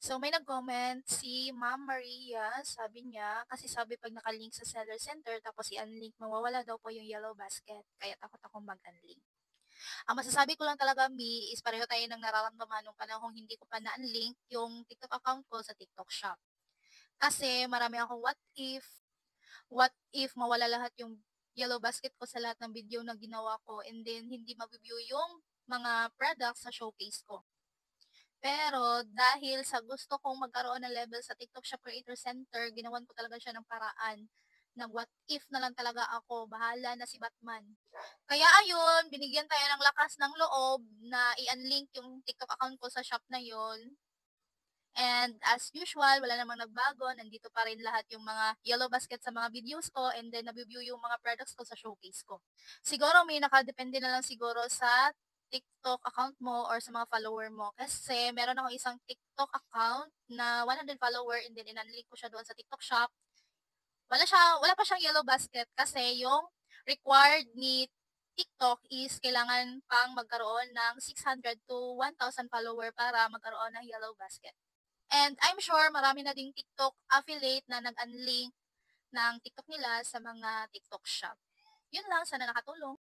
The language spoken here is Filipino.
So may nag-comment si Ma'am Maria, sabi niya, kasi sabi 'pag naka-link sa seller center tapos i-unlink mawawala daw po yung yellow basket, kaya takot akong mag-unlink. Ang masasabi ko lang talaga Mi, is pareho tayo ng nararamdaman nung panahong hindi ko pa na-unlink yung TikTok account ko sa TikTok Shop. Kasi marami akong what if mawala lahat yung yellow basket ko sa lahat ng video na ginawa ko and then hindi mabi-view yung mga products sa showcase ko. Pero dahil sa gusto kong magkaroon ng level sa TikTok Shop Creator Center, ginawan ko talaga siya ng paraan na what if na lang talaga ako, bahala na si Batman. Kaya ayun, binigyan tayo ng lakas ng loob na i-unlink yung TikTok account ko sa shop na yon. And as usual, wala namang nagbago, nandito pa rin lahat yung mga yellow basket sa mga videos ko and then nabi-view yung mga products ko sa showcase ko. Siguro may nakadepende na lang siguro sa TikTok account mo or sa mga follower mo. Kasi meron akong isang TikTok account na 100 follower and then in-unlink ko siya doon sa TikTok shop. Wala pa siyang yellow basket kasi yung required ni TikTok is kailangan pang magkaroon ng 600 to 1,000 follower para magkaroon ng yellow basket. And I'm sure marami na ding TikTok affiliate na nag-unlink ng TikTok nila sa mga TikTok shop. Yun lang, sana nakatulong.